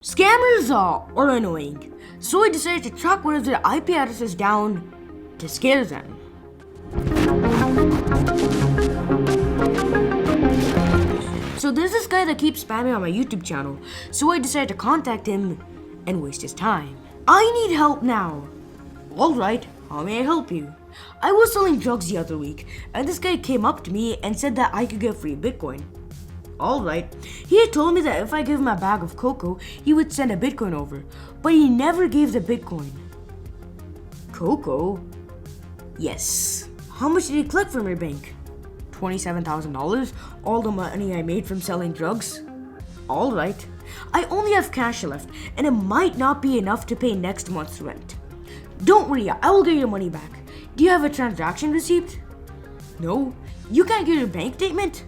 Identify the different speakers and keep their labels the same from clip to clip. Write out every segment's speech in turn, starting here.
Speaker 1: Scammers are annoying, so I decided to track one of their IP addresses down to scare them. So there's this guy that keeps spamming on my YouTube channel, so I decided to contact him and waste his time. I need help now. Alright, how may I help you? I was selling drugs the other week, and this guy came up to me and said that I could get free Bitcoin. Alright, he had told me that if I gave him a bag of cocoa, he would send a Bitcoin over, but he never gave the Bitcoin. Cocoa? Yes. How much did he collect from your bank? $27,000? All the money I made from selling drugs? Alright. I only have cash left, and it might not be enough to pay next month's rent. Don't worry, I will get your money back. Do you have a transaction receipt? No? You can't get your bank statement?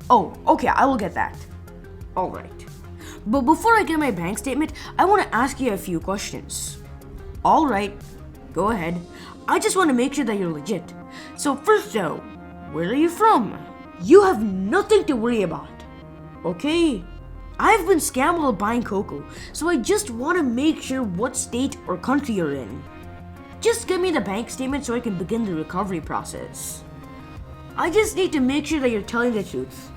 Speaker 1: Oh, okay, I will get that. Alright. But before I get my bank statement, I want to ask you a few questions. Alright, go ahead. I just want to make sure that you're legit. So first though, where are you from? You have nothing to worry about. Okay? I've been scammed while buying cocoa, so I just want to make sure what state or country you're in. Just give me the bank statement so I can begin the recovery process. I just need to make sure that you're telling the truth.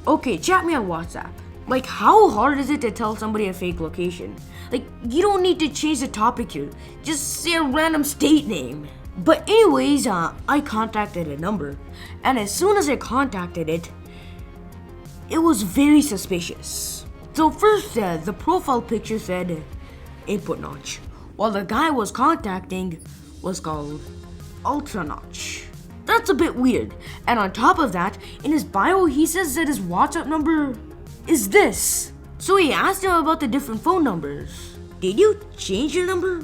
Speaker 1: Okay, chat me on WhatsApp. Like, how hard is it to tell somebody a fake location? Like, you don't need to change the topic here. Just say a random state name. But anyways, I contacted a number. And as soon as I contacted it, it was very suspicious. So first, the profile picture said input notch, while the guy was contacting was called ultra notch. That's a bit weird. And on top of that, in his bio, he says that his WhatsApp number is this. So he asked him about the different phone numbers. Did you change your number?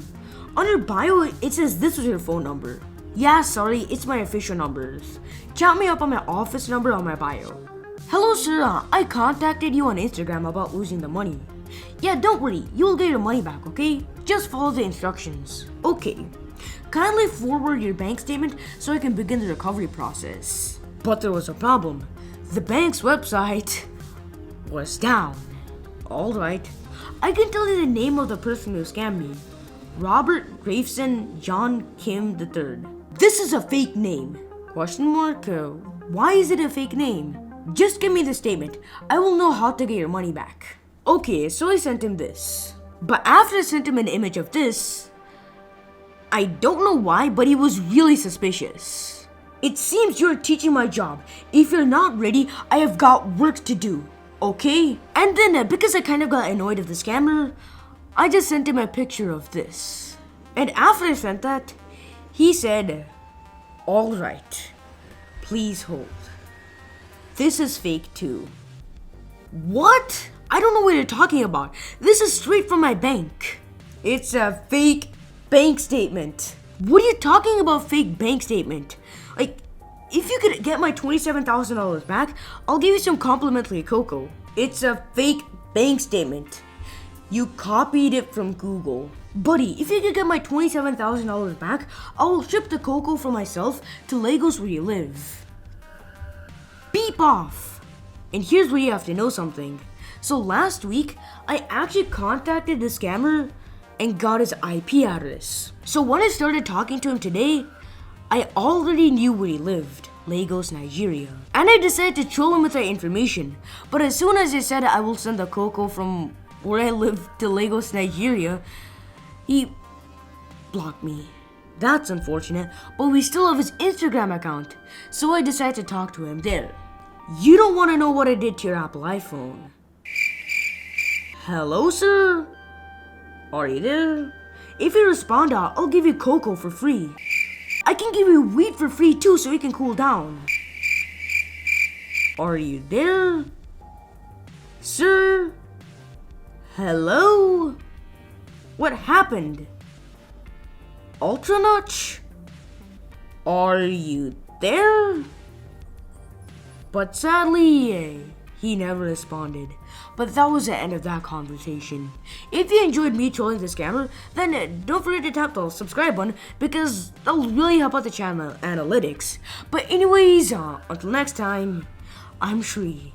Speaker 1: On your bio, it says this was your phone number. Yeah, sorry, it's my official numbers. Chat me up on my office number on my bio. Hello sir, I contacted you on Instagram about losing the money. Yeah, don't worry, you will get your money back, okay? Just follow the instructions. Okay. Kindly forward your bank statement so I can begin the recovery process. But there was a problem. The bank's website was down. Alright. I can tell you the name of the person who scammed me. Robert Graveson John Kim III. This is a fake name. Question mark? Why is it a fake name? Just give me the statement. I will know how to get your money back. Okay, so I sent him this. But after I sent him an image of this, I don't know why, but he was really suspicious. It seems you're teaching my job. If you're not ready, I have got work to do. Okay? And then because I kind of got annoyed of the scammer, I just sent him a picture of this. And after I sent that, he said, alright, please hold. This is fake too. What? I don't know what you're talking about. This is straight from my bank. It's a fake bank statement. What are you talking about, fake bank statement? Like, if you could get my $27,000 back, I'll give you some complimentary cocoa. It's a fake bank statement. You copied it from Google. Buddy, if you could get my $27,000 back, I'll ship the cocoa for myself to Lagos where you live. Beep off! And here's where you have to know something. So last week, I actually contacted the scammer and got his IP address. So when I started talking to him today, I already knew where he lived, Lagos, Nigeria. And I decided to troll him with that information. But as soon as I said I will send the cocoa from where I live to Lagos, Nigeria, he blocked me. That's unfortunate, but we still have his Instagram account. So I decided to talk to him there. You don't want to know what I did to your Apple iPhone. Hello, sir? Are you there? If you respond, I'll give you cocoa for free. I can give you weed for free too so you can cool down. Are you there? Sir? Hello? What happened? Ultra Notch? Are you there? But sadly, he never responded. But that was the end of that conversation. If you enjoyed me trolling the scammer, then don't forget to tap the subscribe button because that'll really help out the channel analytics. But anyways, until next time, I'm Shri.